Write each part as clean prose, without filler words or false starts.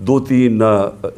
2-3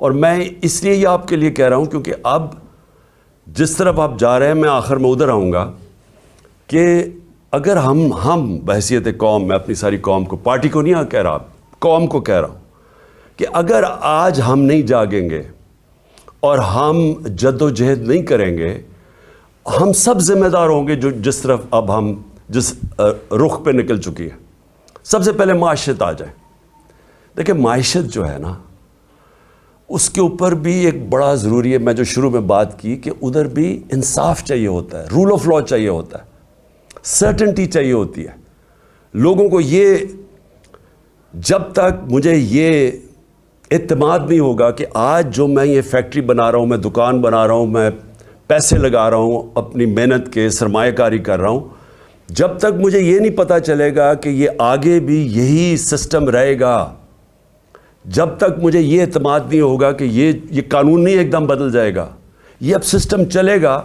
اور میں اس لیے یہ آپ کے لیے کہہ رہا ہوں کیونکہ اب جس طرف آپ جا رہے ہیں میں آخر میں ادھر آؤں گا کہ اگر ہم بحیثیت قوم، میں اپنی ساری قوم کو، پارٹی کو نہیں کہہ رہا، قوم کو کہہ رہا ہوں کہ اگر آج ہم نہیں جاگیں گے اور ہم جد و جہد نہیں کریں گے، ہم سب ذمہ دار ہوں گے جس طرف اب ہم جس رخ پہ نکل چکی ہے۔ سب سے پہلے معیشت آ جائے۔ دیکھیں معیشت جو ہے نا، اس کے اوپر بھی ایک بڑا ضروری ہے، میں جو شروع میں بات کی کہ ادھر بھی انصاف چاہیے ہوتا ہے، رول آف لا چاہیے ہوتا ہے، سرٹنٹی چاہیے ہوتی ہے لوگوں کو۔ یہ جب تک مجھے یہ اعتماد نہیں ہوگا کہ آج جو میں یہ فیکٹری بنا رہا ہوں، میں دکان بنا رہا ہوں، میں پیسے لگا رہا ہوں، اپنی محنت کے سرمایہ کاری کر رہا ہوں، جب تک مجھے یہ نہیں پتہ چلے گا کہ یہ آگے بھی یہی سسٹم رہے گا، جب تک مجھے یہ اعتماد نہیں ہوگا کہ یہ قانون نہیں ایک دم بدل جائے گا، یہ اب سسٹم چلے گا،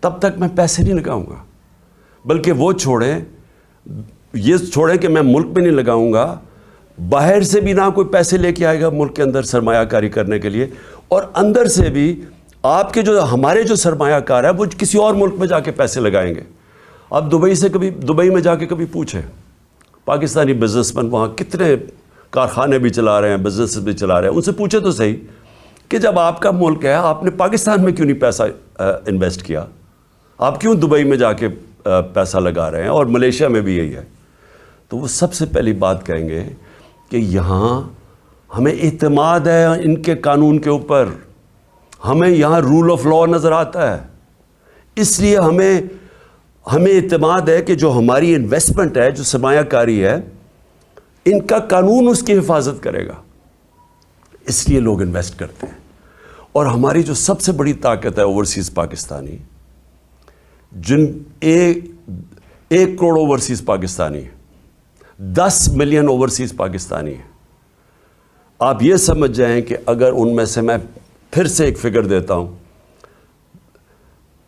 تب تک میں پیسے نہیں لگاؤں گا۔ بلکہ وہ یہ چھوڑیں کہ میں ملک میں نہیں لگاؤں گا، باہر سے بھی نہ کوئی پیسے لے کے آئے گا ملک کے اندر سرمایہ کاری کرنے کے لیے، اور اندر سے بھی آپ کے ہمارے جو سرمایہ کار ہے وہ کسی اور ملک میں جا کے پیسے لگائیں گے۔ آپ دبئی میں جا کے کبھی پوچھیں، پاکستانی بزنس مین وہاں کتنے کارخانے بھی چلا رہے ہیں، بزنس بھی چلا رہے ہیں، ان سے پوچھے تو صحیح کہ جب آپ کا ملک ہے، آپ نے پاکستان میں کیوں نہیں پیسہ انویسٹ کیا؟ آپ کیوں دبئی میں جا کے پیسہ لگا رہے ہیں؟ اور ملیشیا میں بھی یہی ہے۔ تو وہ سب سے پہلی بات کہیں گے کہ یہاں ہمیں اعتماد ہے ان کے قانون کے اوپر، ہمیں یہاں رول آف لا نظر آتا ہے، اس لیے ہمیں اعتماد ہے کہ جو ہماری انویسٹمنٹ ہے، جو سرمایہ کاری ہے، ان کا قانون اس کی حفاظت کرے گا، اس لیے لوگ انویسٹ کرتے ہیں۔ اور ہماری جو سب سے بڑی طاقت ہے اوورسیز پاکستانی، جن 1 کروڑ اوورسیز پاکستانی ہے، 10 ملین اوورسیز پاکستانی ہیں۔ آپ یہ سمجھ جائیں کہ اگر ان میں سے، میں پھر سے ایک فگر دیتا ہوں،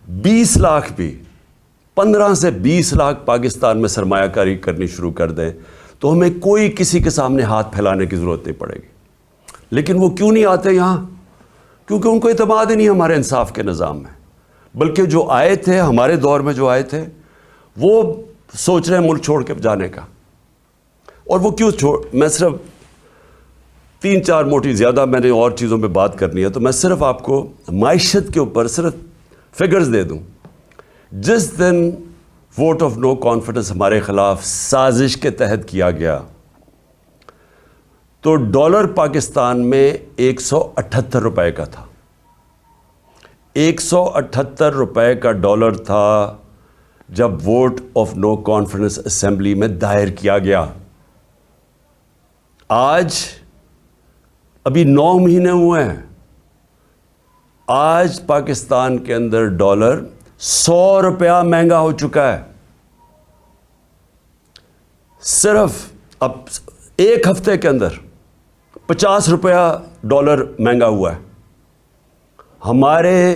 20 لاکھ بھی 15 سے 20 لاکھ پاکستان میں سرمایہ کاری کرنی شروع کر دیں تو ہمیں کوئی کسی کے سامنے ہاتھ پھیلانے کی ضرورت نہیں پڑے گی۔ لیکن وہ کیوں نہیں آتے یہاں؟ کیونکہ ان کو اعتماد ہی نہیں ہمارے انصاف کے نظام میں۔ بلکہ جو آئے تھے ہمارے دور میں، جو آئے تھے، وہ سوچ رہے ہیں ملک چھوڑ کے جانے کا۔ اور وہ کیوں میں صرف 3-4 موٹی، زیادہ میں نے اور چیزوں پہ بات کرنی ہے، تو میں صرف آپ کو معیشت کے اوپر صرف فگرز دے دوں۔ جس دن ووٹ آف نو کانفیڈنس ہمارے خلاف سازش کے تحت کیا گیا تو ڈالر پاکستان میں 178 روپے کا تھا۔ 178 روپے کا ڈالر تھا جب vote of no confidence assembly میں دائر کیا گیا۔ آج ابھی 9 مہینے ہوئے ہیں، آج پاکستان کے اندر ڈالر 100 روپیہ مہنگا ہو چکا ہے۔ صرف اب 1 ہفتے کے اندر 50 روپیہ ڈالر مہنگا ہوا ہے۔ ہمارے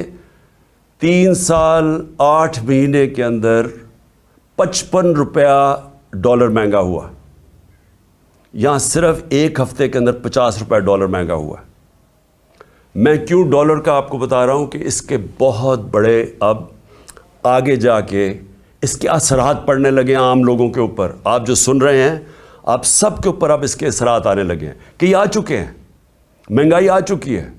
3 سال 8 مہینے کے اندر 55 روپیہ ڈالر مہنگا ہوا۔ یہاں صرف 1 ہفتے کے اندر 50 روپے ڈالر مہنگا ہوا ہے۔ میں کیوں ڈالر کا آپ کو بتا رہا ہوں کہ اس کے بہت بڑے اب آگے جا کے اس کے اثرات پڑنے لگے ہیں عام لوگوں کے اوپر۔ آپ جو سن رہے ہیں، آپ سب کے اوپر اب اس کے اثرات آنے لگے ہیں کہ یہ آ چکے ہیں، مہنگائی آ چکی ہے۔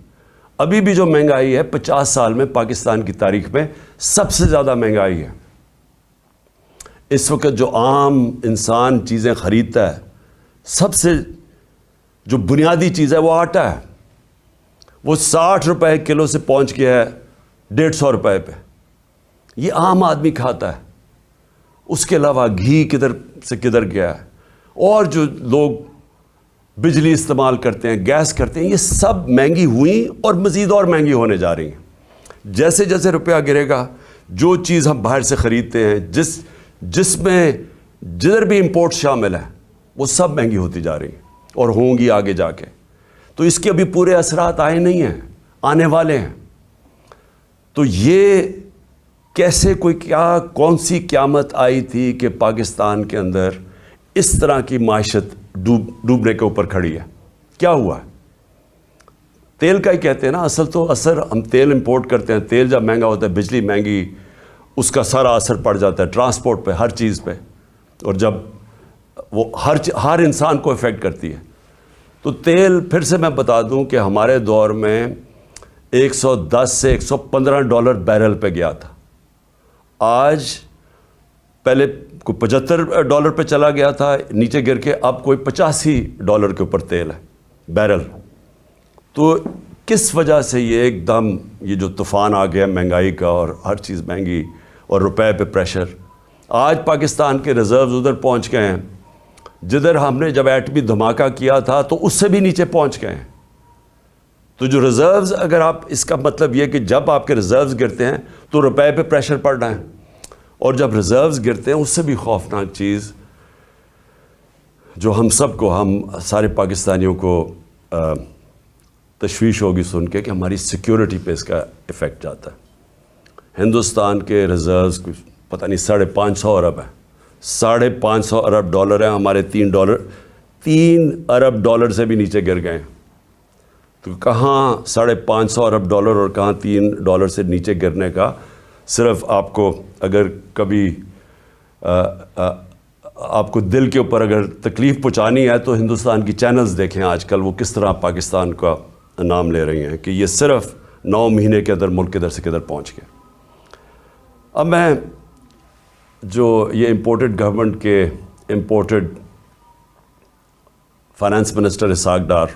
ابھی بھی جو مہنگائی ہے 50 سال میں پاکستان کی تاریخ میں سب سے زیادہ مہنگائی ہے۔ اس وقت جو عام انسان چیزیں خریدتا ہے، سب سے جو بنیادی چیز ہے وہ آٹا ہے، وہ 60 روپے کلو سے پہنچ گیا ہے 150 روپے پہ۔ یہ عام آدمی کھاتا ہے۔ اس کے علاوہ گھی کدھر سے کدھر گیا ہے، اور جو لوگ بجلی استعمال کرتے ہیں، گیس کرتے ہیں، یہ سب مہنگی ہوئی اور مزید اور مہنگی ہونے جا رہی ہیں۔ جیسے جیسے روپیہ گرے گا، جو چیز ہم باہر سے خریدتے ہیں، جس میں جدھر بھی امپورٹ شامل ہے، وہ سب مہنگی ہوتی جا رہی ہیں اور ہوں گی آگے جا کے۔ تو اس کے ابھی پورے اثرات آئے نہیں ہیں، آنے والے ہیں۔ تو یہ کیسے کون سی قیامت آئی تھی کہ پاکستان کے اندر اس طرح کی معیشت ڈوبنے کے اوپر کھڑی ہے؟ کیا ہوا ہے؟ تیل کا ہی کہتے ہیں نا اصل تو اثر. ہم تیل امپورٹ کرتے ہیں, تیل جب مہنگا ہوتا ہے, بجلی مہنگی, اس کا سارا اثر پڑ جاتا ہے ٹرانسپورٹ پہ, ہر چیز پہ, اور جب وہ ہر انسان کو افیکٹ کرتی ہے. تو تیل پھر سے میں بتا دوں کہ ہمارے دور میں $110 سے $115 بیرل پہ گیا تھا. آج پہلے کوئی $75 پہ چلا گیا تھا, نیچے گر کے اب کوئی $85 کے اوپر تیل ہے بیرل. تو کس وجہ سے یہ ایک دم یہ جو طوفان آ گیا مہنگائی کا, اور ہر چیز مہنگی اور روپے پہ پریشر. آج پاکستان کے ریزروز ادھر پہنچ گئے ہیں جدھر ہم نے جب ایٹمی دھماکہ کیا تھا تو اس سے بھی نیچے پہنچ گئے ہیں. تو جو ریزروز, اگر آپ اس کا مطلب یہ کہ جب آپ کے ریزروز گرتے ہیں تو روپے پہ پریشر پڑ رہا ہے, اور جب ریزروز گرتے ہیں اس سے بھی خوفناک چیز جو ہم سب کو, ہم سارے پاکستانیوں کو تشویش ہوگی سن کے کہ ہماری سیکیورٹی پہ اس کا ایفیکٹ جاتا ہے. ہندوستان کے ریزروز کچھ پتہ نہیں $550 ارب ہیں, $550 ارب ہیں, ہمارے $3 ارب سے بھی نیچے گر گئے ہیں. تو کہاں $550 ارب اور کہاں $3 سے نیچے گرنے کا. صرف آپ کو اگر کبھی آپ کو دل کے اوپر اگر تکلیف پہنچانی ہے تو ہندوستان کی چینلز دیکھیں آج کل وہ کس طرح پاکستان کا نام لے رہی ہیں کہ یہ صرف 9 مہینے کے اندر ملک کدھر سے کدھر پہنچ گئے. اب میں جو یہ امپورٹڈ گورنمنٹ کے imported finance minister Ishaq Dar,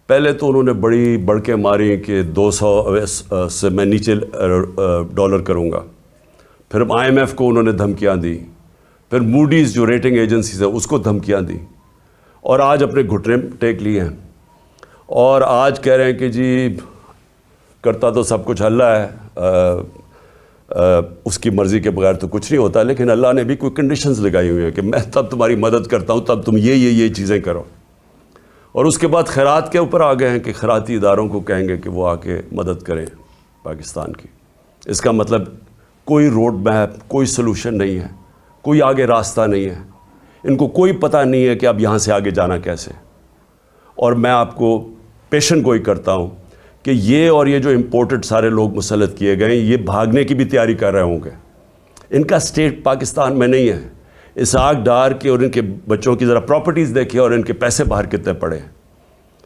پہلے تو انہوں نے بڑی بڑکیں ماری کہ 200 سے میں نیچے ڈالر کروں گا. پھر IMF کو انہوں نے دھمکیاں دی, پھر موڈیز جو ریٹنگ ایجنسیز ہے اس کو دھمکیاں دی, اور آج اپنے گھٹنے ٹیک لیے ہیں اور آج کہہ رہے ہیں کہ جی کرتا تو سب کچھ اللہ ہے, اس کی مرضی کے بغیر تو کچھ نہیں ہوتا, لیکن اللہ نے بھی کوئی کنڈیشنز لگائی ہوئی ہیں کہ میں تب تمہاری مدد کرتا ہوں تب تم یہ چیزیں کرو. اور اس کے بعد خیرات کے اوپر آ گئے ہیں کہ خیراتی اداروں کو کہیں گے کہ وہ آ کے مدد کریں پاکستان کی. اس کا مطلب کوئی روڈ میپ, کوئی سلوشن نہیں ہے, کوئی آگے راستہ نہیں ہے, ان کو کوئی پتہ نہیں ہے کہ اب یہاں سے آگے جانا کیسے. اور میں آپ کو پیشن گوئی کرتا ہوں کہ یہ اور یہ جو امپورٹڈ سارے لوگ مسلط کیے گئے ہیں یہ بھاگنے کی بھی تیاری کر رہے ہوں گے. ان کا اسٹیٹ پاکستان میں نہیں ہے. اسحاق ڈار کے اور ان کے بچوں کی ذرا پراپرٹیز دیکھیں اور ان کے پیسے باہر کتنے پڑے ہیں.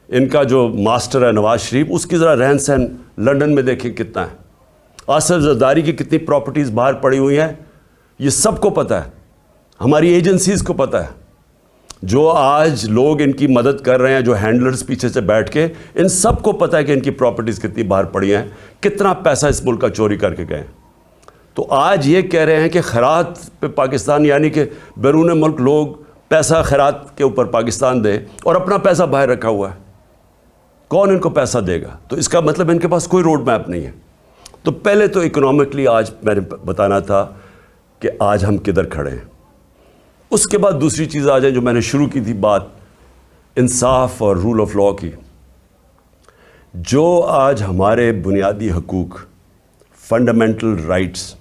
ان کا جو ماسٹر ہے نواز شریف, اس کی ذرا رہن سہن لنڈن میں دیکھیں کتنا ہے. آصف زرداری کی کتنی پراپرٹیز باہر پڑی ہوئی ہیں, یہ سب کو پتہ ہے, ہماری ایجنسیز کو پتہ ہے. جو آج لوگ ان کی مدد کر رہے ہیں, جو ہینڈلرز پیچھے سے بیٹھ کے, ان سب کو پتہ ہے کہ ان کی پراپرٹیز کتنی باہر پڑی ہیں, کتنا پیسہ اس ملک کا چوری کر کے گئے. تو آج یہ کہہ رہے ہیں کہ خیرات پہ پاکستان, یعنی کہ بیرون ملک لوگ پیسہ خیرات کے اوپر پاکستان دیں اور اپنا پیسہ باہر رکھا ہوا ہے. کون ان کو پیسہ دے گا؟ تو اس کا مطلب ان کے پاس کوئی روڈ میپ نہیں ہے. تو پہلے تو اکنامکلی آج میں نے بتانا تھا کہ آج ہم کدھر کھڑے ہیں. اس کے بعد دوسری چیز آ جائے جو میں نے شروع کی تھی بات, انصاف اور رول آف لاء کی. جو آج ہمارے بنیادی حقوق, فنڈامنٹل رائٹس,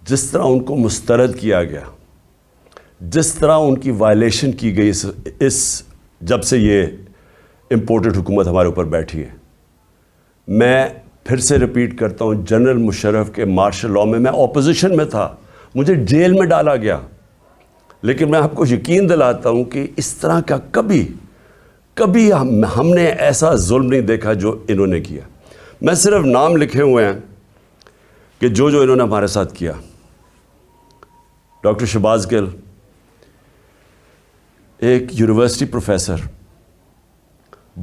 جس طرح ان کو مسترد کیا گیا, جس طرح ان کی وائلیشن کی گئی اس جب سے یہ امپورٹڈ حکومت ہمارے اوپر بیٹھی ہے. میں پھر سے ریپیٹ کرتا ہوں, جنرل مشرف کے مارشل لاء میں اپوزیشن میں تھا, مجھے جیل میں ڈالا گیا, لیکن میں آپ کو یقین دلاتا ہوں کہ اس طرح کا کبھی ہم نے ایسا ظلم نہیں دیکھا جو انہوں نے کیا. میں صرف نام لکھے ہوئے ہیں کہ جو انہوں نے ہمارے ساتھ کیا. ڈاکٹر شہباز گل, ایک یونیورسٹی پروفیسر,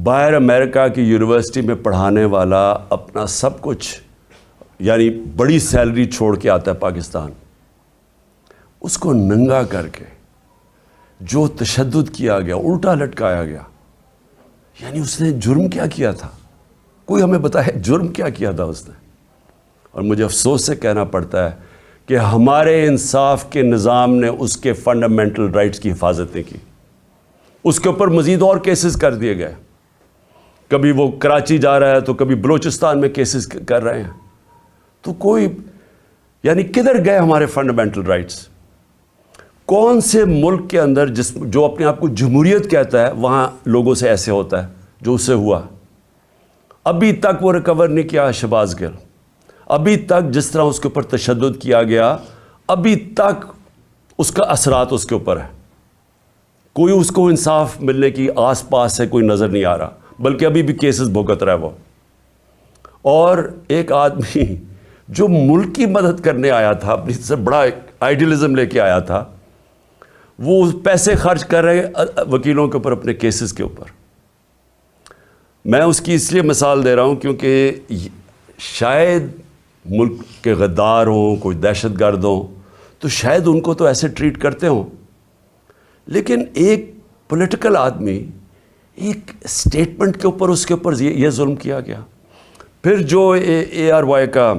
باہر امریکہ کی یونیورسٹی میں پڑھانے والا, اپنا سب کچھ یعنی بڑی سیلری چھوڑ کے آتا ہے پاکستان. اس کو ننگا کر کے جو تشدد کیا گیا, الٹا لٹکایا گیا, یعنی اس نے جرم کیا تھا؟ کوئی ہمیں بتائے جرم کیا تھا اس نے. اور مجھے افسوس سے کہنا پڑتا ہے کہ ہمارے انصاف کے نظام نے اس کے فنڈامنٹل رائٹس کی حفاظت نہیں کی. اس کے اوپر مزید اور کیسز کر دیے گئے. کبھی وہ کراچی جا رہا ہے تو کبھی بلوچستان میں کیسز کر رہے ہیں. تو کوئی یعنی کدھر گئے ہمارے فنڈامنٹل رائٹس؟ کون سے ملک کے اندر جو اپنے آپ کو جمہوریت کہتا ہے وہاں لوگوں سے ایسے ہوتا ہے جو اس سے ہوا؟ ابھی تک وہ ریکور نہیں کیا شہباز گل. ابھی تک جس طرح اس کے اوپر تشدد کیا گیا, ابھی تک اس کا اثرات اس کے اوپر ہے. کوئی اس کو انصاف ملنے کی آس پاس سے کوئی نظر نہیں آ رہا, بلکہ ابھی بھی کیسز بھگت رہا ہے وہ. اور ایک آدمی جو ملک کی مدد کرنے آیا تھا, اپنی سے بڑا آئیڈیلزم لے کے آیا تھا, وہ پیسے خرچ کر رہے وکیلوں کے اوپر, اپنے کیسز کے اوپر. میں اس کی اس لیے مثال دے رہا ہوں کیونکہ شاید ملک کے غدار ہوں, کوئی دہشت گرد ہوں, تو شاید ان کو تو ایسے ٹریٹ کرتے ہوں, لیکن ایک پولیٹیکل آدمی, ایک سٹیٹمنٹ کے اوپر اس کے اوپر یہ ظلم کیا گیا. پھر جو اے آر وائی کا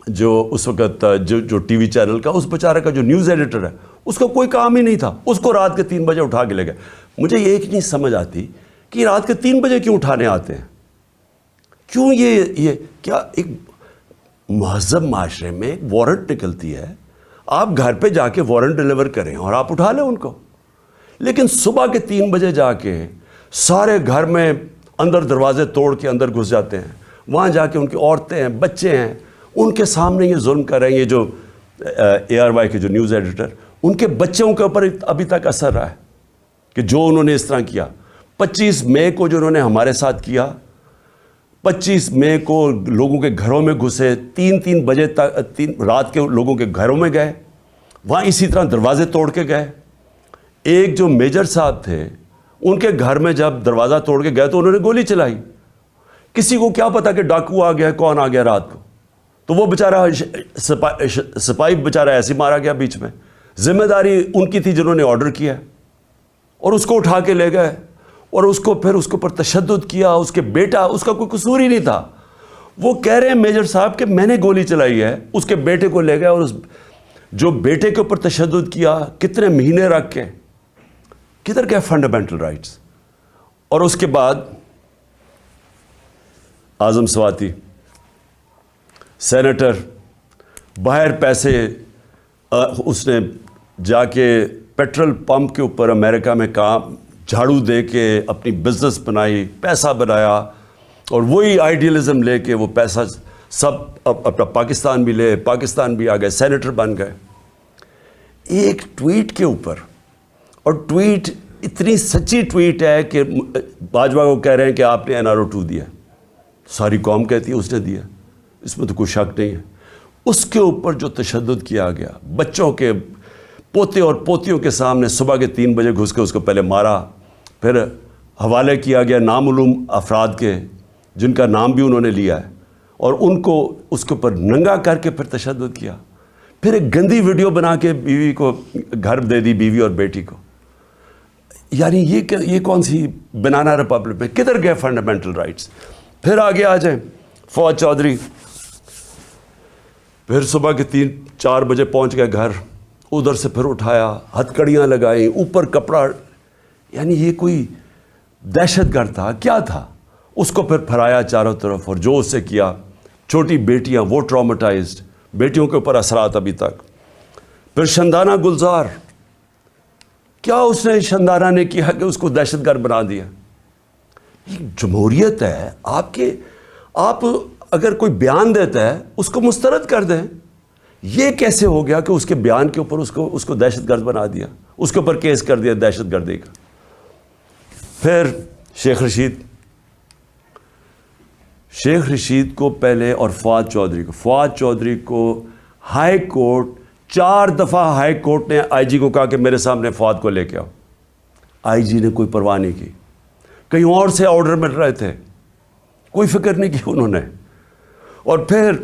جو اس وقت جو ٹی وی چینل کا اس بیچارے کا جو نیوز ایڈیٹر ہے, اس کا کوئی کام ہی نہیں تھا, اس کو رات کے 3 بجے اٹھا کے لے گئے. مجھے یہ ایک نہیں سمجھ آتی کہ رات کے 3 بجے کیوں اٹھانے آتے ہیں, کیوں یہ کیا ایک مہذب معاشرے میں ایک وارنٹ نکلتی ہے, آپ گھر پہ جا کے وارنٹ ڈیلیور کریں اور آپ اٹھا لیں ان کو. لیکن صبح کے 3 بجے جا کے سارے گھر میں اندر دروازے توڑ کے اندر گھس جاتے ہیں, وہاں جا کے ان کی عورتیں ہیں, بچے ہیں, ان کے سامنے یہ ظلم کر رہے ہیں. یہ جو اے آر وائی کے جو نیوز ایڈیٹر, ان کے بچوں کے اوپر ابھی تک اثر رہا ہے کہ جو انہوں نے اس طرح کیا. 25 مئی کو جو انہوں نے ہمارے ساتھ کیا, 25 مئی کو لوگوں کے گھروں میں گھسے, 3 بجے تک رات کے لوگوں کے گھروں میں گئے, وہاں اسی طرح دروازے توڑ کے گئے. ایک جو میجر صاحب تھے, ان کے گھر میں جب دروازہ توڑ کے گئے تو انہوں نے گولی چلائی. کسی کو کیا پتا کہ ڈاکو آ گیا, کون آ گیا رات کو, تو وہ بیچارہ سپاہی بیچارہ ایسے مارا گیا بیچ میں. ذمہ داری ان کی تھی جنہوں نے آرڈر کیا, اور اس کو اٹھا کے لے گئے, اور اس کو پھر اس کے اوپر تشدد کیا. اس کے بیٹا, اس کا کوئی قصور ہی نہیں تھا. وہ کہہ رہے ہیں میجر صاحب کہ میں نے گولی چلائی ہے. اس کے بیٹے کو لے گئے, اور اس جو بیٹے کے اوپر تشدد کیا, کتنے مہینے رکھ کے, کدھر گئے فنڈامنٹل رائٹس. اور اس کے بعد اعظم سواتی سینیٹر, باہر پیسے اس نے جا کے پیٹرول پمپ کے اوپر امریکہ میں کام جھاڑو دے کے اپنی بزنس بنائی, پیسہ بنایا, اور وہی آئیڈیلزم لے کے وہ پیسہ سب اپنا پاکستان بھی لے, پاکستان بھی آ گئے, سینیٹر بن گئے. ایک ٹویٹ کے اوپر, اور ٹویٹ اتنی سچی ٹویٹ ہے کہ باجوہ کو کہہ رہے ہیں کہ آپ نے NRO2 دیا, ساری قوم کہتی ہے اس نے دیا, اس میں تو کوئی شک نہیں ہے. اس کے اوپر جو تشدد کیا گیا, بچوں کے پوتے اور پوتیوں کے سامنے صبح کے 3 بجے گھس کے اس کو پہلے مارا, پھر حوالے کیا گیا نامعلوم افراد کے جن کا نام بھی انہوں نے لیا ہے, اور ان کو اس کے اوپر ننگا کر کے پھر تشدد کیا. پھر ایک گندی ویڈیو بنا کے بیوی کو گھر دے دی, بیوی اور بیٹی کو. یعنی یہ کون سی بنانا ریپبلک میں, کدھر گئے فنڈامنٹل رائٹس. پھر آگے آ جائیں, فواد چودھری پھر صبح کے 3-4 بجے پہنچ گئے گھر, ادھر سے پھر اٹھایا, ہتھکڑیاں لگائیں, اوپر کپڑا, یعنی یہ کوئی دہشت گرد تھا کیا تھا. اس کو پھر پھرایا چاروں طرف, اور جو اس سے کیا, چھوٹی بیٹیاں وہ ٹراماٹائزڈ, بیٹیوں کے اوپر اثرات ابھی تک. پھر شندانہ گلزار, کیا اس نے شندانہ نے کیا کہ اس کو دہشت گرد بنا دیا. یہ جمہوریت ہے, آپ اگر کوئی بیان دیتا ہے اس کو مسترد کر دیں. یہ کیسے ہو گیا کہ اس کے بیان کے اوپر اس کو دہشت گرد بنا دیا, اس کے اوپر کیس کر دیا دہشت گردی کا. پھر شیخ رشید کو پہلے, اور فواد چودھری کو ہائی کورٹ 4 دفعہ ہائی کورٹ نے آئی جی کو کہا کہ میرے سامنے فواد کو لے کے آؤ. آئی جی نے کوئی پرواہ نہیں کی, کہیں اور سے آرڈر مل رہے تھے, کوئی فکر نہیں کی انہوں نے. اور پھر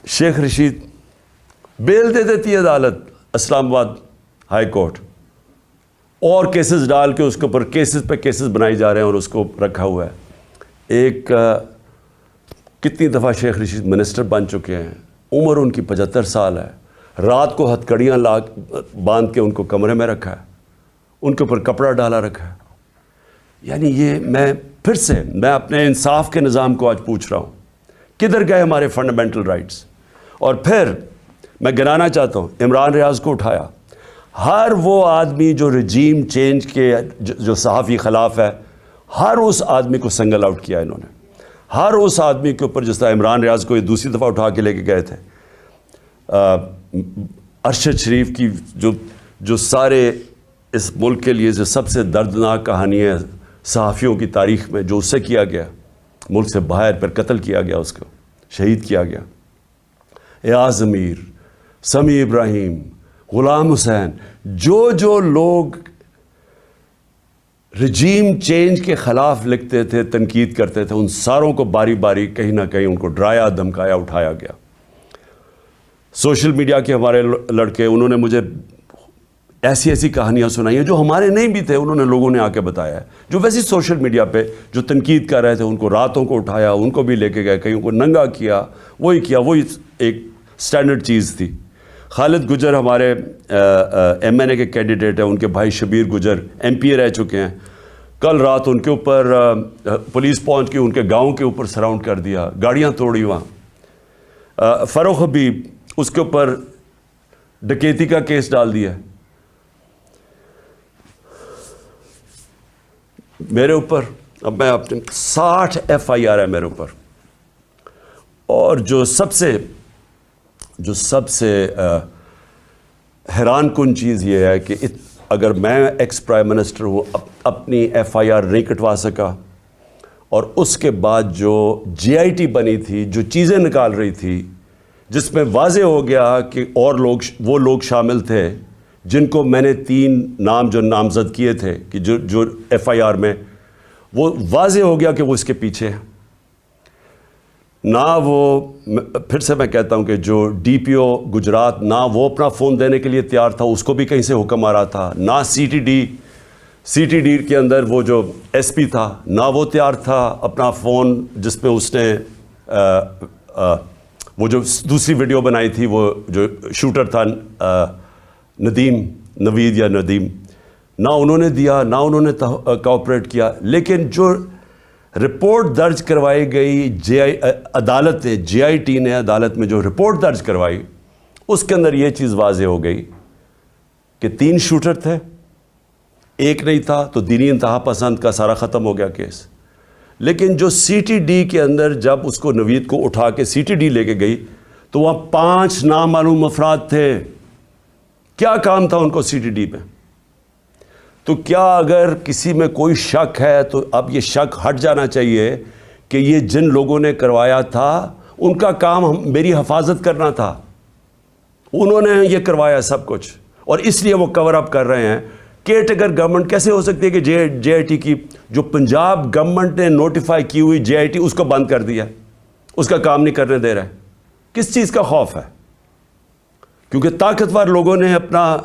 شیخ رشید بیل دے دیتی ہے عدالت, اسلام آباد ہائی کورٹ, اور کیسز ڈال کے اس کے اوپر کیسز پہ کیسز بنائی جا رہے ہیں, اور اس کو رکھا ہوا ہے. ایک کتنی دفعہ شیخ رشید منسٹر بن چکے ہیں, عمر ان کی 75 سال ہے, رات کو ہتھکڑیاں باندھ کے ان کو کمرے میں رکھا ہے, ان کے اوپر کپڑا ڈالا رکھا ہے. یعنی یہ میں اپنے انصاف کے نظام کو آج پوچھ رہا ہوں, کدھر گئے ہمارے فنڈامنٹل رائٹس. اور پھر میں گنانا چاہتا ہوں, عمران ریاض کو اٹھایا. ہر وہ آدمی جو رجیم چینج کے جو صحافی خلاف ہے, ہر اس آدمی کو سنگل آؤٹ کیا انہوں نے، ہر اس آدمی کے اوپر، جس طرح عمران ریاض کو یہ دوسری دفعہ اٹھا کے لے کے گئے تھے، ارشد شریف کی جو سارے اس ملک کے لیے جو سب سے دردناک کہانی ہے صحافیوں کی تاریخ میں، جو اس سے کیا گیا، ملک سے باہر پھر قتل کیا گیا، اس کو شہید کیا گیا، ایاز امیر، سمیع ابراہیم، غلام حسین، جو لوگ رجیم چینج کے خلاف لکھتے تھے، تنقید کرتے تھے، ان ساروں کو باری باری کہیں نہ کہیں ان کو ڈرایا، دھمکایا، اٹھایا گیا۔ سوشل میڈیا کے ہمارے لڑکے، انہوں نے مجھے ایسی کہانیاں سنائی ہیں جو ہمارے نہیں بھی تھے، انہوں نے لوگوں نے آ کے بتایا ہے، جو ویسی سوشل میڈیا پہ جو تنقید کر رہے تھے، ان کو راتوں کو اٹھایا، ان کو بھی لے کے گئے، کہیں کو ننگا کیا، وہی ایک سٹینڈرڈ چیز تھی۔ خالد گجر ہمارے ایم این اے کے کینڈیڈیٹ ہیں، ان کے بھائی شبیر گجر ایم پی اے رہ چکے ہیں، کل رات ان کے اوپر پولیس پہنچ کے ان کے گاؤں کے اوپر سراؤنڈ کر دیا، گاڑیاں توڑی وہاں۔ فروخ حبیب، اس کے اوپر ڈکیتی کا کیس ڈال دیا۔ میرے اوپر اب میں اپنے 60 ایف آئی آر ہے میرے اوپر، اور جو سب سے حیران کن چیز یہ ہے کہ اگر میں ایکس پرائم منسٹر ہوں، اپنی ایف آئی آر نہیں کٹوا سکا، اور اس کے بعد جو جے آئی ٹی بنی تھی، جو چیزیں نکال رہی تھی، جس میں واضح ہو گیا کہ اور وہ لوگ شامل تھے جن کو میں نے 3 نام جو نامزد کیے تھے کہ جو ایف آئی آر میں، وہ واضح ہو گیا کہ وہ اس کے پیچھے ہیں۔ نہ وہ، پھر سے میں کہتا ہوں کہ جو ڈی پی او گجرات، نہ وہ اپنا فون دینے کے لیے تیار تھا، اس کو بھی کہیں سے حکم آ رہا تھا، نہ سی ٹی ڈی کے اندر وہ جو ایس پی تھا، نہ وہ تیار تھا اپنا فون، جس میں اس نے وہ جو دوسری ویڈیو بنائی تھی، وہ جو شوٹر تھا نوید یا ندیم، نہ انہوں نے دیا، نہ انہوں نے کوآپریٹ کیا۔ لیکن جو رپورٹ درج کروائی گئی عدالت نے، جے آئی ٹی نے عدالت میں جو رپورٹ درج کروائی، اس کے اندر یہ چیز واضح ہو گئی کہ 3 شوٹر تھے، ایک نہیں تھا، تو دینی انتہا پسند کا سارا ختم ہو گیا کیس۔ لیکن جو سی ٹی ڈی کے اندر جب اس کو نوید کو اٹھا کے سی ٹی ڈی لے کے گئی، تو وہاں 5 نامعلوم افراد تھے۔ کیا کام تھا ان کو سی ٹی ڈی میں؟ تو کیا اگر کسی میں کوئی شک ہے تو اب یہ شک ہٹ جانا چاہیے کہ یہ جن لوگوں نے کروایا تھا ان کا کام میری حفاظت کرنا تھا، انہوں نے یہ کروایا سب کچھ، اور اس لیے وہ کور اپ کر رہے ہیں۔ کیئر ٹیکر گورنمنٹ کیسے ہو سکتی ہے کہ جے آئی ٹی کی جو پنجاب گورنمنٹ نے نوٹیفائی کی ہوئی جے آئی ٹی، اس کو بند کر دیا، اس کا کام نہیں کرنے دے رہے؟ کس چیز کا خوف ہے؟ کیونکہ طاقتور لوگوں نے اپنا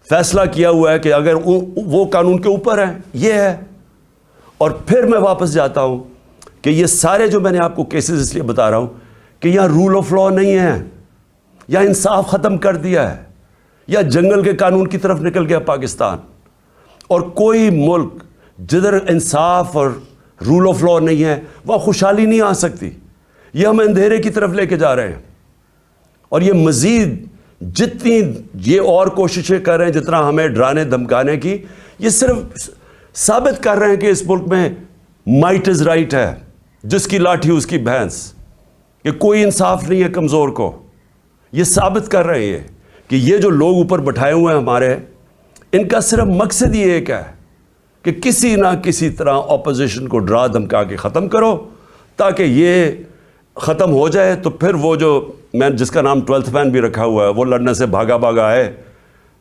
فیصلہ کیا ہوا ہے کہ اگر وہ قانون کے اوپر ہیں، یہ ہے۔ اور پھر میں واپس جاتا ہوں کہ یہ سارے جو میں نے آپ کو کیسز اس لیے بتا رہا ہوں کہ یہاں رول آف لا نہیں ہے، یا انصاف ختم کر دیا ہے، یا جنگل کے قانون کی طرف نکل گیا پاکستان۔ اور کوئی ملک جدھر انصاف اور رول آف لا نہیں ہے، وہاں خوشحالی نہیں آ سکتی۔ یہ ہم اندھیرے کی طرف لے کے جا رہے ہیں، اور یہ مزید جتنی یہ اور کوششیں کر رہے ہیں، جتنا ہمیں ڈرانے دھمکانے کی، یہ صرف ثابت کر رہے ہیں کہ اس ملک میں مائٹ از رائٹ ہے، جس کی لاٹھی اس کی بھینس، کہ کوئی انصاف نہیں ہے کمزور کو۔ یہ ثابت کر رہے ہیں کہ یہ جو لوگ اوپر بٹھائے ہوئے ہیں ہمارے، ان کا صرف مقصد ہی ایک ہے کہ کسی نہ کسی طرح اپوزیشن کو ڈرا دھمکا کے ختم کرو، تاکہ یہ ختم ہو جائے۔ تو پھر وہ جو میں جس کا نام 12th مین بھی رکھا ہوا ہے، وہ لڑنے سے بھاگا آئے،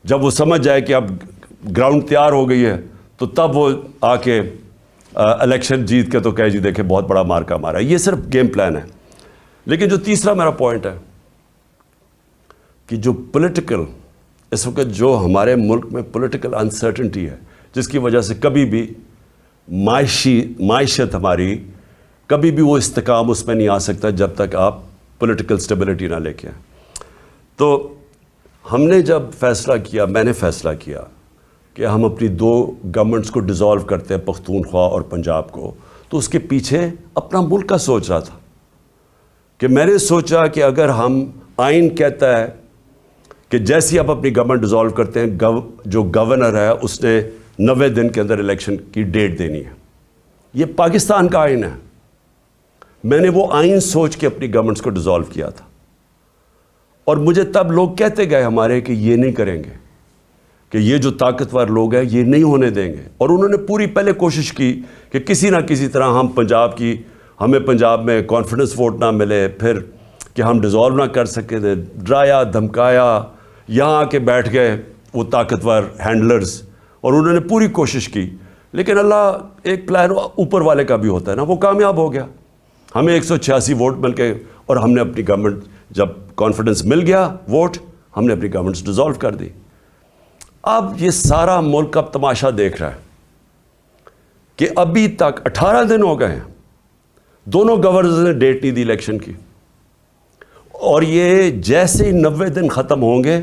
جب وہ سمجھ جائے کہ اب گراؤنڈ تیار ہو گئی ہے، تو تب وہ آ کے الیکشن جیت کے تو کہے جی دیکھیں بہت بڑا مارکا مارا ہے۔ یہ صرف گیم پلان ہے۔ لیکن جو تیسرا میرا پوائنٹ ہے کہ جو پولیٹیکل اس وقت جو ہمارے ملک میں پولیٹیکل انسرٹنٹی ہے، جس کی وجہ سے کبھی بھی معیشت ہماری کبھی بھی وہ استحکام اس میں نہیں آ سکتا جب تک آپ پولیٹیکل سٹیبلٹی نہ لے کے آئیں۔ تو ہم نے جب فیصلہ کیا، میں نے فیصلہ کیا کہ ہم اپنی 2 گورنمنٹس کو ڈیزالو کرتے ہیں، پختونخوا اور پنجاب کو، تو اس کے پیچھے اپنا ملک کا سوچ رہا تھا کہ میں نے سوچا کہ اگر ہم، آئین کہتا ہے کہ جیسی آپ اپنی گورنمنٹ ڈیزالو کرتے ہیں، جو گورنر ہے اس نے 90 دن کے اندر الیکشن کی ڈیٹ دینی ہے۔ یہ پاکستان کا آئین ہے. میں نے وہ آئین سوچ کے اپنی گورنمنٹس کو ڈیزالو کیا تھا, اور مجھے تب لوگ کہتے گئے ہمارے کہ یہ نہیں کریں گے, کہ یہ جو طاقتور لوگ ہیں یہ نہیں ہونے دیں گے. اور انہوں نے پوری پہلے کوشش کی کہ کسی نہ کسی طرح ہمیں پنجاب میں کانفیڈنس ووٹ نہ ملے, پھر کہ ہم ڈیزالو نہ کر سکے تھے, ڈرایا دھمکایا, یہاں آ کے بیٹھ گئے وہ طاقتور ہینڈلرز, اور انہوں نے پوری کوشش کی. لیکن اللہ ایک پلان اوپر والے کا بھی ہوتا ہے نا, وہ کامیاب ہو گیا. ہمیں 186 ووٹ مل کے, اور ہم نے اپنی گورنمنٹ, جب کانفیڈنس مل گیا ووٹ, ہم نے اپنی گورنمنٹس ڈیزالو کر دی. اب یہ سارا ملک اب تماشا دیکھ رہا ہے کہ ابھی تک 18 دن ہو گئے ہیں, دونوں گورنرز نے ڈیٹ نہیں دی الیکشن کی, اور یہ جیسے ہی 90 دن ختم ہوں گے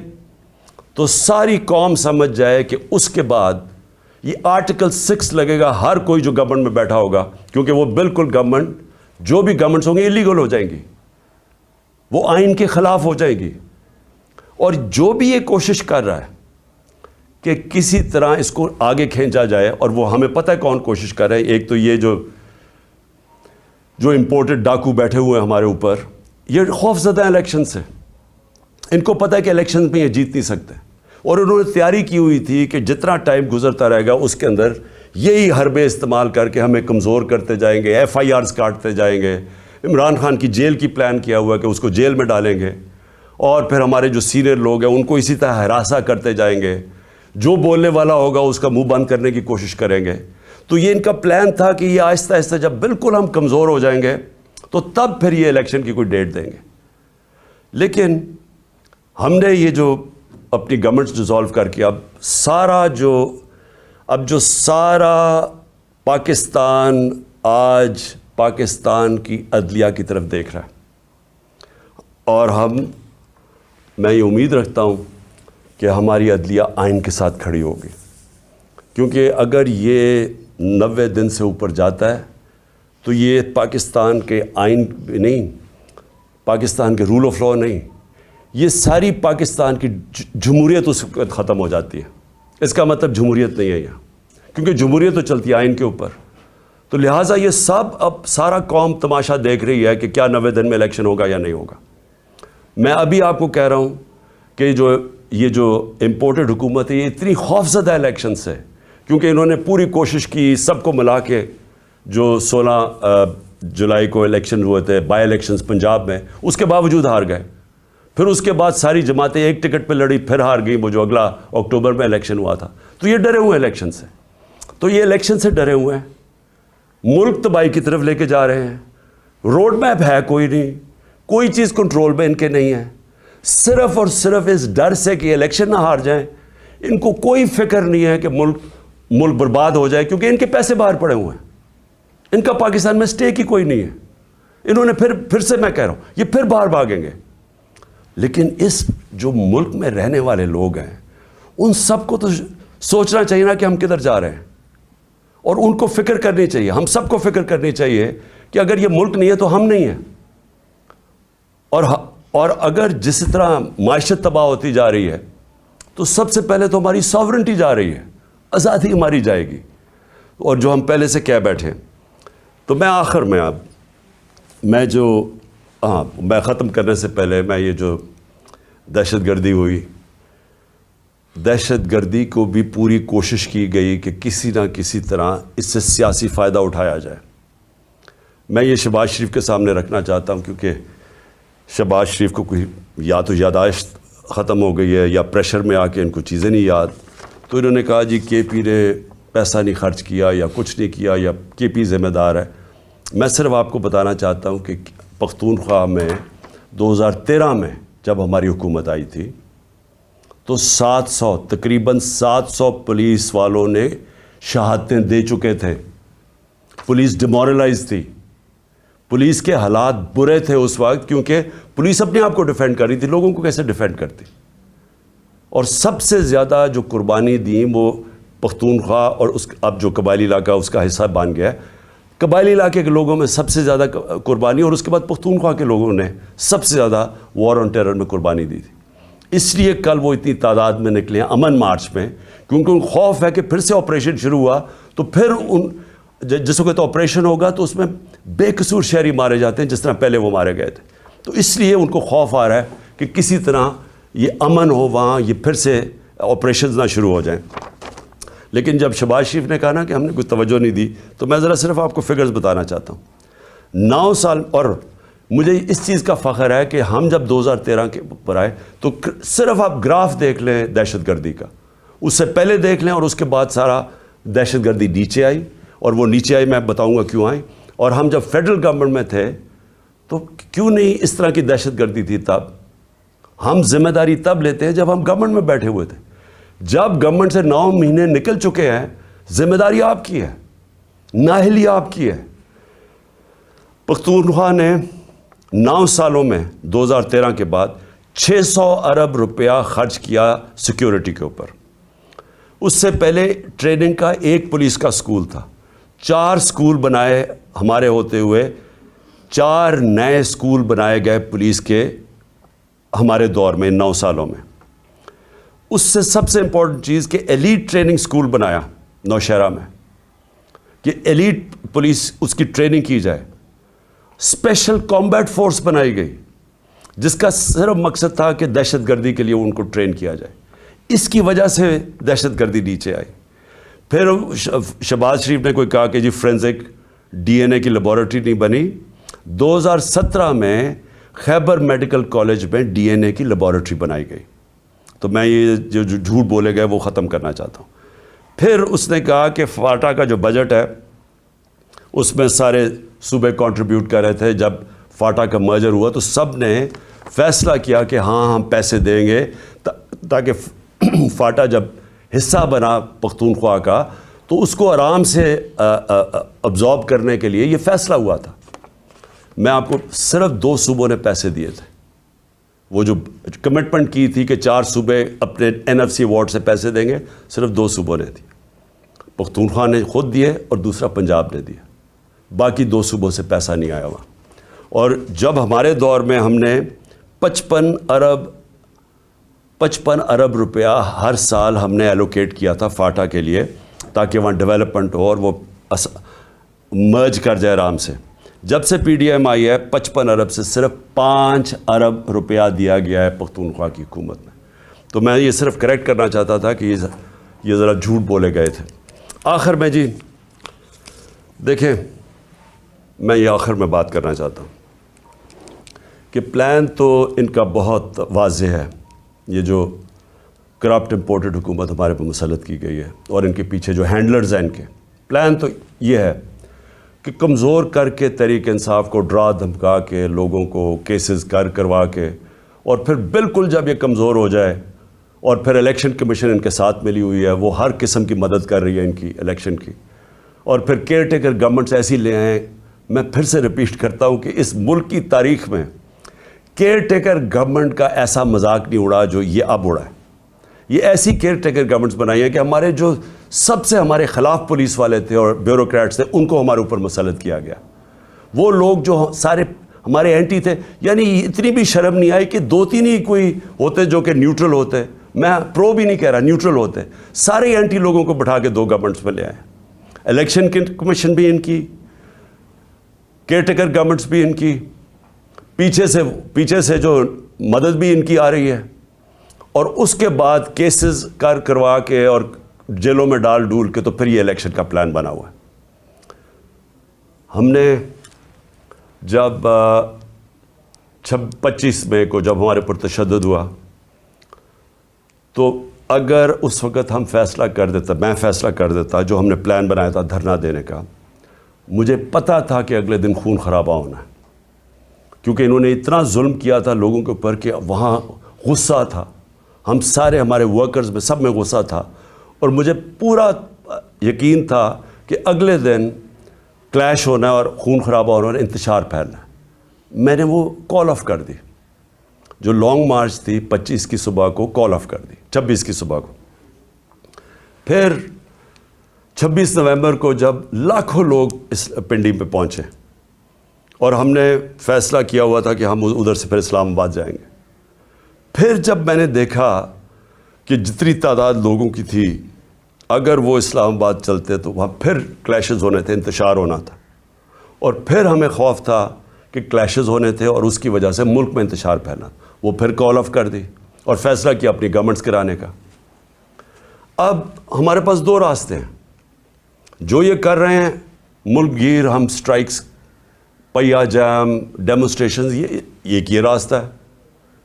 تو ساری قوم سمجھ جائے کہ اس کے بعد یہ آرٹیکل 6 لگے گا ہر کوئی جو گورنمنٹ میں بیٹھا ہوگا, کیونکہ وہ بالکل گورنمنٹ, جو بھی گورنمنٹس ہوں گی الیگل ہو جائیں گی, وہ آئین کے خلاف ہو جائے گی. اور جو بھی یہ کوشش کر رہا ہے کہ کسی طرح اس کو آگے کھینچا جائے, اور وہ ہمیں پتہ ہے کون کوشش کر رہے ہیں. ایک تو یہ جو امپورٹڈ ڈاکو بیٹھے ہوئے ہیں ہمارے اوپر, یہ خوف زدہ ہیں الیکشن سے, ان کو پتہ ہے کہ الیکشن میں یہ جیت نہیں سکتے, اور انہوں نے تیاری کی ہوئی تھی کہ جتنا ٹائم گزرتا رہے گا اس کے اندر یہی حربے استعمال کر کے ہمیں کمزور کرتے جائیں گے, FIRs کاٹتے جائیں گے. عمران خان کی جیل کی پلان کیا ہوا ہے کہ اس کو جیل میں ڈالیں گے, اور پھر ہمارے جو سینئر لوگ ہیں ان کو اسی طرح ہراساں کرتے جائیں گے, جو بولنے والا ہوگا اس کا منہ بند کرنے کی کوشش کریں گے. تو یہ ان کا پلان تھا کہ یہ آہستہ آہستہ جب بالکل ہم کمزور ہو جائیں گے تو تب پھر یہ الیکشن کی کوئی ڈیٹ دیں گے. لیکن ہم نے یہ جو اپنی گورنمنٹس ڈیزالو کر کے اب سارا پاکستان آج پاکستان کی عدلیہ کی طرف دیکھ رہا ہے, اور میں یہ امید رکھتا ہوں کہ ہماری عدلیہ آئین کے ساتھ کھڑی ہوگی, کیونکہ اگر یہ 90 دن سے اوپر جاتا ہے تو یہ پاکستان کے آئین نہیں, پاکستان کے رول آف لا نہیں, یہ ساری پاکستان کی جمہوریت اس وقت ختم ہو جاتی ہے. اس کا مطلب جمہوریت نہیں ہے یہاں, کیونکہ جمہوریت تو چلتی ہے آئین کے اوپر. تو لہٰذا یہ سب اب سارا قوم تماشا دیکھ رہی ہے کہ کیا 90 دن میں الیکشن ہوگا یا نہیں ہوگا. میں ابھی آپ کو کہہ رہا ہوں کہ یہ جو امپورٹڈ حکومت ہے یہ اتنی خوفزدہ الیکشن سے, کیونکہ انہوں نے پوری کوشش کی سب کو ملا کے, جو 16 جولائی کو الیکشن ہوئے تھے بائی الیکشنز پنجاب میں, اس کے باوجود ہار گئے. پھر اس کے بعد ساری جماعتیں ایک ٹکٹ پہ لڑی, پھر ہار گئی, وہ جو اگلا اکتوبر میں الیکشن ہوا تھا. تو یہ ڈرے ہوئے ہیں الیکشن سے, تو یہ الیکشن سے ڈرے ہوئے ہیں, ملک تباہی کی طرف لے کے جا رہے ہیں. روڈ میپ ہے کوئی نہیں, کوئی چیز کنٹرول میں ان کے نہیں ہے, صرف اور صرف اس ڈر سے کہ الیکشن نہ ہار جائیں. ان کو کوئی فکر نہیں ہے کہ ملک برباد ہو جائے, کیونکہ ان کے پیسے باہر پڑے ہوئے ہیں, ان کا پاکستان میں اسٹیک ہی کوئی نہیں ہے. انہوں نے پھر سے میں کہہ رہا ہوں یہ پھر باہر بھاگیں گے. لیکن اس جو ملک میں رہنے والے لوگ ہیں ان سب کو تو سوچنا چاہیے نا کہ ہم کدھر جا رہے ہیں, اور ان کو فکر کرنی چاہیے, ہم سب کو فکر کرنی چاہیے کہ اگر یہ ملک نہیں ہے تو ہم نہیں ہیں. اور اگر جس طرح معیشت تباہ ہوتی جا رہی ہے تو سب سے پہلے تو ہماری ساورنٹی جا رہی ہے, آزادی ہماری جائے گی, اور جو ہم پہلے سے کہہ بیٹھے ہیں. تو میں آخر میں میں ختم کرنے سے پہلے میں یہ جو دہشت گردی ہوئی, دہشت گردی کو بھی پوری کوشش کی گئی کہ کسی نہ کسی طرح اس سے سیاسی فائدہ اٹھایا جائے. میں یہ شہباز شریف کے سامنے رکھنا چاہتا ہوں, کیونکہ شہباز شریف کو کوئی یا تو یاداشت ختم ہو گئی ہے یا پریشر میں آ کے ان کو چیزیں نہیں یاد. تو انہوں نے کہا جی کے پی نے پیسہ نہیں خرچ کیا یا کچھ نہیں کیا یا کے پی ذمہ دار ہے. میں صرف آپ کو بتانا چاہتا ہوں کہ پختونخوا میں 2013 میں جب ہماری حکومت آئی تھی تو تقریباً 700 پولیس والوں نے شہادتیں دے چکے تھے. پولیس ڈیمورلائز تھی, پولیس کے حالات برے تھے اس وقت, کیونکہ پولیس اپنے آپ کو ڈیفینڈ کر رہی تھی, لوگوں کو کیسے ڈیفینڈ کرتی. اور سب سے زیادہ جو قربانی دیں وہ پختونخوا اور اب جو قبائلی علاقہ اس کا حصہ بن گیا ہے, قبائلی علاقے کے لوگوں میں سب سے زیادہ قربانی, اور اس کے بعد پختونخوا کے لوگوں نے سب سے زیادہ وار آن ٹیرر میں قربانی دی تھی. اس لیے کل وہ اتنی تعداد میں نکلے ہیں امن مارچ میں, کیونکہ ان خوف ہے کہ پھر سے آپریشن شروع ہوا تو پھر جس وقت آپریشن ہوگا تو اس میں بے قصور شہری مارے جاتے ہیں جس طرح پہلے وہ مارے گئے تھے. تو اس لیے ان کو خوف آ رہا ہے کہ کسی طرح یہ امن ہو وہاں, یہ پھر سے آپریشنز نہ شروع ہو جائیں. لیکن جب شہباز شریف نے کہا نا کہ ہم نے کوئی توجہ نہیں دی, تو میں ذرا صرف آپ کو فگرز بتانا چاہتا ہوں. 9 سال, اور مجھے اس چیز کا فخر ہے کہ ہم جب 2013 کے پر آئے تو صرف آپ گراف دیکھ لیں دہشت گردی کا, اس سے پہلے دیکھ لیں اور اس کے بعد سارا دہشت گردی نیچے آئی, اور وہ نیچے آئی میں بتاؤں گا کیوں آئی. اور ہم جب فیڈرل گورنمنٹ میں تھے تو کیوں نہیں اس طرح کی دہشت گردی تھی تب. ہم ذمہ داری تب لیتے ہیں جب ہم گورنمنٹ میں بیٹھے ہوئے تھے. جب گورنمنٹ سے 9 مہینے نکل چکے ہیں, ذمہ داری آپ کی ہے, نااہلی آپ کی ہے. پختونخوا نے 9 سالوں میں 2013 کے بعد 600 ارب روپیہ خرچ کیا سیکیورٹی کے اوپر. اس سے پہلے ٹریننگ کا ایک پولیس کا سکول تھا, 4 سکول بنائے ہمارے ہوتے ہوئے, 4 نئے سکول بنائے گئے پولیس کے ہمارے دور میں 9 سالوں میں. اس سے سب سے امپورٹنٹ چیز کہ ایلیٹ ٹریننگ سکول بنایا نوشہرہ میں کہ ایلیٹ پولیس اس کی ٹریننگ کی جائے. اسپیشل کامبیٹ فورس بنائی گئی جس کا صرف مقصد تھا کہ دہشت گردی کے لیے ان کو ٹرین کیا جائے. اس کی وجہ سے دہشت گردی نیچے آئی. پھر شہباز شریف نے کوئی کہا کہ جی فورینزک ڈی این اے کی لیبارٹری نہیں بنی. 2017 میں خیبر میڈیکل کالج میں ڈی این اے کی لیبارٹری بنائی گئی. تو میں یہ جو جھوٹ بولے گئے وہ ختم کرنا چاہتا ہوں. پھر اس نے کہا کہ فاٹا کا جو بجٹ ہے اس میں سارے صوبے کنٹریبیوٹ کر رہے تھے. جب فاٹا کا مرجر ہوا تو سب نے فیصلہ کیا کہ ہاں ہم پیسے دیں گے تاکہ فاٹا جب حصہ بنا پختونخوا کا تو اس کو آرام سے ابزارب کرنے کے لیے یہ فیصلہ ہوا تھا. میں آپ کو صرف 2 صوبوں نے پیسے دیے تھے. وہ جو کمٹمنٹ کی تھی کہ 4 صوبے اپنے NFC ایوارڈ سے پیسے دیں گے, صرف 2 صوبوں نے دی. پختونخوا نے خود دیے اور دوسرا پنجاب نے دیا. باقی 2 صوبوں سے پیسہ نہیں آیا ہوا. اور جب ہمارے دور میں ہم نے 55 ارب روپیہ ہر سال ہم نے ایلوکیٹ کیا تھا فاٹا کے لیے تاکہ وہاں ڈیولپمنٹ ہو اور وہ مرج کر جائے آرام سے. جب سے پی ڈی ایم آئی ہے 55 ارب سے صرف 5 ارب روپیہ دیا گیا ہے پختونخوا کی حکومت میں. تو میں یہ صرف کریکٹ کرنا چاہتا تھا کہ یہ ذرا جھوٹ بولے گئے تھے. آخر میں جی دیکھیں, میں یہ آخر میں بات کرنا چاہتا ہوں کہ پلان تو ان کا بہت واضح ہے. یہ جو کرپٹ امپورٹڈ حکومت ہمارے پہ مسلط کی گئی ہے اور ان کے پیچھے جو ہینڈلرز ہیں ان کے پلان تو یہ ہے کہ کمزور کر کے تحریک انصاف کو ڈرا دھمکا کے لوگوں کو کیسز کروا کے, اور پھر بالکل جب یہ کمزور ہو جائے, اور پھر الیکشن کمیشن ان کے ساتھ ملی ہوئی ہے, وہ ہر قسم کی مدد کر رہی ہے ان کی الیکشن کی, اور پھر کیئر ٹیکر گورنمنٹس ایسی لے آئیں. میں پھر سے ریپیٹ کرتا ہوں کہ اس ملک کی تاریخ میں کیئر ٹیکر گورنمنٹ کا ایسا مذاق نہیں اڑا جو یہ اب اڑا ہے. یہ ایسی کیئر ٹیکر گورنمنٹس بنائی ہیں کہ ہمارے جو سب سے ہمارے خلاف پولیس والے تھے اور بیوروکریٹس تھے ان کو ہمارے اوپر مسلط کیا گیا. وہ لوگ جو سارے ہمارے اینٹی تھے, یعنی اتنی بھی شرم نہیں آئی کہ 2-3 ہی کوئی ہوتے جو کہ نیوٹرل ہوتے, میں پرو بھی نہیں کہہ رہا, نیوٹرل ہوتے, سارے اینٹی لوگوں کو بٹھا کے 2 گورنمنٹس میں لے آئے. الیکشن کمیشن بھی ان کی, کیئر ٹیکر گورنمنٹس بھی ان کی, پیچھے سے جو مدد بھی ان کی آ رہی ہے, اور اس کے بعد کیسز کروا کے اور جیلوں میں ڈول کے تو پھر یہ الیکشن کا پلان بنا ہوا ہے. ہم نے جب 25 مئی کو جب ہمارے پر تشدد ہوا تو اگر اس وقت ہم فیصلہ کر دیتا, میں فیصلہ کر دیتا جو ہم نے پلان بنایا تھا دھرنا دینے کا, مجھے پتا تھا کہ اگلے دن خون خرابہ ہونا ہے, کیونکہ انہوں نے اتنا ظلم کیا تھا لوگوں کے اوپر کہ وہاں غصہ تھا. ہم سارے ہمارے ورکرز میں سب میں غصہ تھا, اور مجھے پورا یقین تھا کہ اگلے دن کلیش ہونا ہے اور خون خرابہ ہونا اور انتشار پھیلنا ہے. میں نے وہ کال آف کر دی. جو لانگ مارچ تھی 25 کی صبح کو کال آف کر دی, 26 کی صبح کو. پھر 26 نومبر کو جب لاکھوں لوگ اس پنڈی پہ پہنچے اور ہم نے فیصلہ کیا ہوا تھا کہ ہم ادھر سے پھر اسلام آباد جائیں گے, پھر جب میں نے دیکھا کہ جتنی تعداد لوگوں کی تھی اگر وہ اسلام آباد چلتے تو وہاں پھر کلیشز ہونے تھے, انتشار ہونا تھا, اور پھر ہمیں خوف تھا کہ کلیشز ہونے تھے اور اس کی وجہ سے ملک میں انتشار پھیلا. وہ پھر کال آف کر دی اور فیصلہ کیا اپنی گورنمنٹس کرانے کا. اب ہمارے پاس دو راستے ہیں. جو یہ کر رہے ہیں ملک گیر, ہم سٹرائکس, پہیا جام, ڈیمونسٹریشنز, یہ راستہ ہے.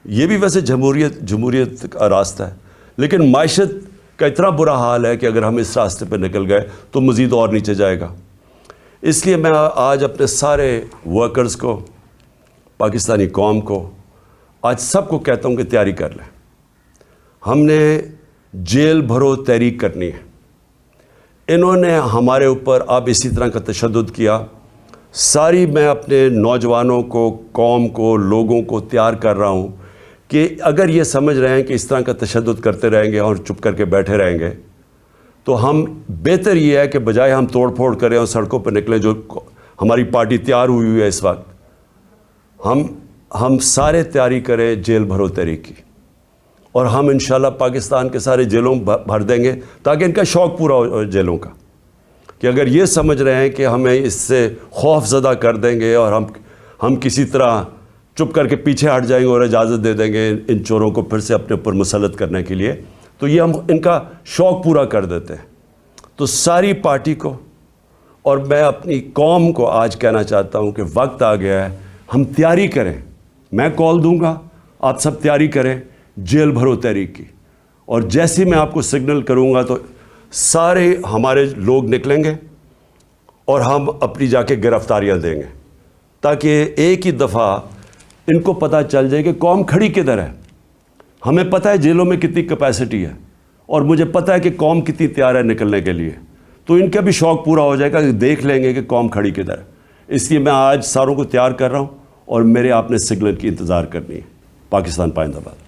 یہ بھی ویسے جمہوریت کا راستہ ہے, لیکن معیشت کا اتنا برا حال ہے کہ اگر ہم اس راستے پہ نکل گئے تو مزید اور نیچے جائے گا. اس لیے میں آج اپنے سارے ورکرز کو, پاکستانی قوم کو, آج سب کو کہتا ہوں کہ تیاری کر لیں. ہم نے جیل بھرو تحریک کرنی ہے. انہوں نے ہمارے اوپر اب اسی طرح کا تشدد کیا. ساری میں اپنے نوجوانوں کو, قوم کو, لوگوں کو تیار کر رہا ہوں کہ اگر یہ سمجھ رہے ہیں کہ اس طرح کا تشدد کرتے رہیں گے اور چپ کر کے بیٹھے رہیں گے تو ہم, بہتر یہ ہے کہ بجائے ہم توڑ پھوڑ کریں اور سڑکوں پہ نکلیں, جو ہماری پارٹی تیار ہوئی ہے اس وقت, ہم سارے تیاری کریں جیل بھرو تحریک کی, اور ہم انشاءاللہ پاکستان کے سارے جیلوں بھر دیں گے تاکہ ان کا شوق پورا ہو جیلوں کا, کہ اگر یہ سمجھ رہے ہیں کہ ہمیں اس سے خوف زدہ کر دیں گے اور ہم کسی طرح چپ کر کے پیچھے ہٹ جائیں گے اور اجازت دے دیں گے ان چوروں کو پھر سے اپنے اوپر مسلط کرنے کے لیے, تو یہ ہم ان کا شوق پورا کر دیتے ہیں. تو ساری پارٹی کو اور میں اپنی قوم کو آج کہنا چاہتا ہوں کہ وقت آ گیا ہے, ہم تیاری کریں. میں کال دوں گا, آپ سب تیاری کریں جیل بھرو تحریک کی, اور جیسے میں آپ کو سگنل کروں گا تو سارے ہمارے لوگ نکلیں گے اور ہم اپنی جا کے گرفتاریاں دیں گے, تاکہ ایک ہی دفعہ ان کو پتہ چل جائے کہ قوم کھڑی کدھر ہے. ہمیں پتہ ہے جیلوں میں کتنی کیپیسٹی ہے, اور مجھے پتہ ہے کہ قوم کتنی تیار ہے نکلنے کے لیے, تو ان کا بھی شوق پورا ہو جائے گا کہ دیکھ لیں گے کہ قوم کھڑی کدھر ہے. اس لیے میں آج ساروں کو تیار کر رہا ہوں, اور میرے آپ نے سگنل کی انتظار کرنی ہے. پاکستان پائندہ باد.